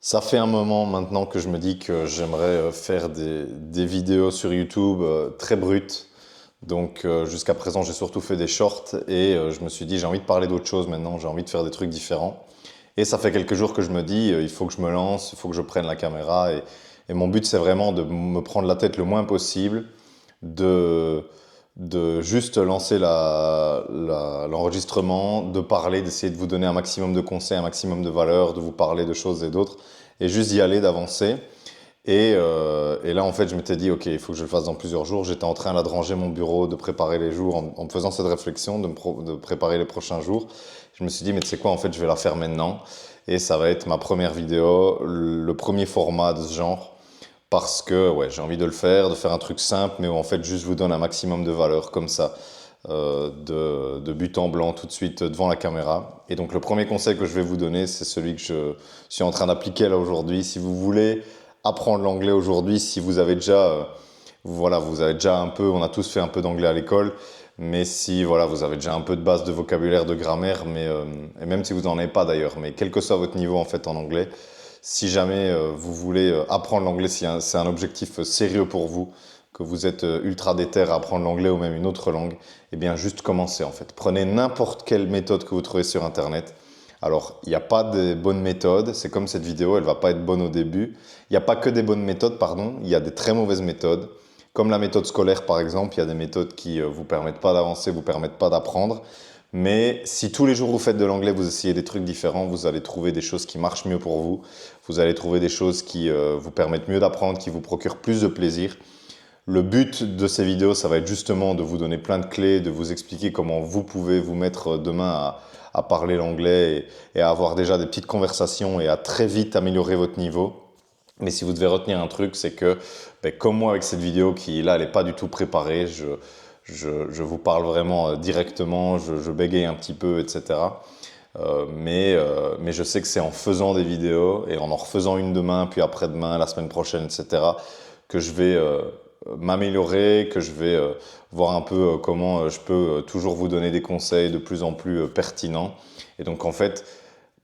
Ça fait un moment maintenant que je me dis que j'aimerais faire des vidéos sur YouTube très brutes. Donc jusqu'à présent, j'ai surtout fait des shorts et je me suis dit j'ai envie de parler d'autre chose maintenant, j'ai envie de faire des trucs différents. Et ça fait quelques jours que je me dis il faut que je me lance, il faut que je prenne la caméra et mon but c'est vraiment de me prendre la tête le moins possible, de, de juste lancer l'enregistrement, de parler, d'essayer de vous donner un maximum de conseils, un maximum de valeur, de vous parler de choses et d'autres, et juste d'y aller, d'avancer. Et là, en fait, je m'étais dit, OK, il faut que je le fasse dans plusieurs jours. J'étais en train là de ranger mon bureau, de préparer les jours, en me faisant cette réflexion, de préparer les prochains jours. Je me suis dit, mais tu sais quoi, en fait, je vais la faire maintenant. Et ça va être ma première vidéo, le premier format de ce genre. Parce que ouais, j'ai envie de faire un truc simple, mais où en fait, juste vous donne un maximum de valeur comme ça, de but en blanc tout de suite devant la caméra. Et donc, le premier conseil que je vais vous donner, c'est celui que je suis en train d'appliquer là aujourd'hui. Si vous voulez apprendre l'anglais aujourd'hui, si vous avez déjà, voilà, vous avez déjà un peu, on a tous fait un peu d'anglais à l'école, mais si voilà, vous avez déjà un peu de base de vocabulaire, de grammaire, et même si vous n'en avez pas d'ailleurs, mais quel que soit votre niveau en fait en anglais, si jamais vous voulez apprendre l'anglais, si c'est un objectif sérieux pour vous, que vous êtes ultra déter à apprendre l'anglais ou même une autre langue, eh bien juste commencez en fait. Prenez n'importe quelle méthode que vous trouvez sur Internet. Alors, il n'y a pas de bonnes méthodes, c'est comme cette vidéo, elle va pas être bonne au début. Il n'y a pas que des bonnes méthodes, pardon, il y a des très mauvaises méthodes. Comme la méthode scolaire par exemple, il y a des méthodes qui vous permettent pas d'avancer, vous permettent pas d'apprendre. Mais si tous les jours vous faites de l'anglais, vous essayez des trucs différents, vous allez trouver des choses qui marchent mieux pour vous. Vous allez trouver des choses qui vous permettent mieux d'apprendre, qui vous procurent plus de plaisir. Le but de ces vidéos, ça va être justement de vous donner plein de clés, de vous expliquer comment vous pouvez vous mettre demain à parler l'anglais et à avoir déjà des petites conversations et à très vite améliorer votre niveau. Mais si vous devez retenir un truc, c'est que, ben, comme moi avec cette vidéo qui, là, elle n'est pas du tout préparée, je vous parle vraiment directement, je bégaye un petit peu, etc. Mais je sais que c'est en faisant des vidéos et en refaisant une demain, puis après-demain, la semaine prochaine, etc., que je vais m'améliorer, que je vais voir un peu comment je peux toujours vous donner des conseils de plus en plus pertinents. Et donc en fait,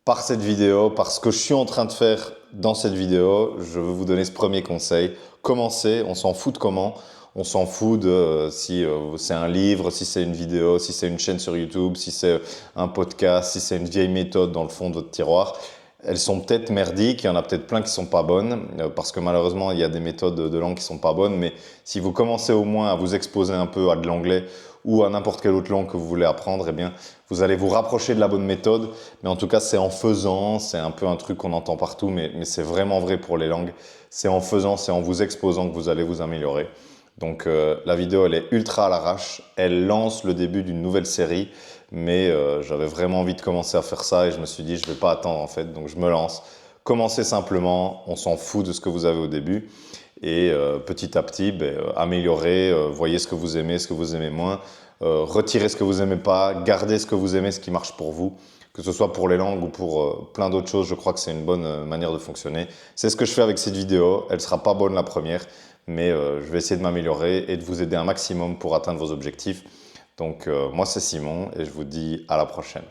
par cette vidéo, par ce que je suis en train de faire dans cette vidéo, je veux vous donner ce premier conseil. Commencez, on s'en fout de comment, on s'en fout de si c'est un livre, si c'est une vidéo, si c'est une chaîne sur YouTube, si c'est un podcast, si c'est une vieille méthode dans le fond de votre tiroir. Elles sont peut-être merdiques, il y en a peut-être plein qui sont pas bonnes, parce que malheureusement, il y a des méthodes de langue qui sont pas bonnes, mais si vous commencez au moins à vous exposer un peu à de l'anglais ou à n'importe quelle autre langue que vous voulez apprendre, eh bien, vous allez vous rapprocher de la bonne méthode. Mais en tout cas, c'est en faisant, c'est un peu un truc qu'on entend partout, mais c'est vraiment vrai pour les langues. C'est en faisant, c'est en vous exposant que vous allez vous améliorer. Donc la vidéo, elle est ultra à l'arrache. Elle lance le début d'une nouvelle série. Mais j'avais vraiment envie de commencer à faire ça et je me suis dit, je ne vais pas attendre en fait. Donc je me lance. Commencez simplement, on s'en fout de ce que vous avez au début. Et petit à petit, ben, améliorez, voyez ce que vous aimez moins. Retirez ce que vous n'aimez pas, gardez ce que vous aimez, ce qui marche pour vous. Que ce soit pour les langues ou pour plein d'autres choses, je crois que c'est une bonne manière de fonctionner. C'est ce que je fais avec cette vidéo. Elle ne sera pas bonne la première, mais je vais essayer de m'améliorer et de vous aider un maximum pour atteindre vos objectifs. Donc moi c'est Simon et je vous dis à la prochaine.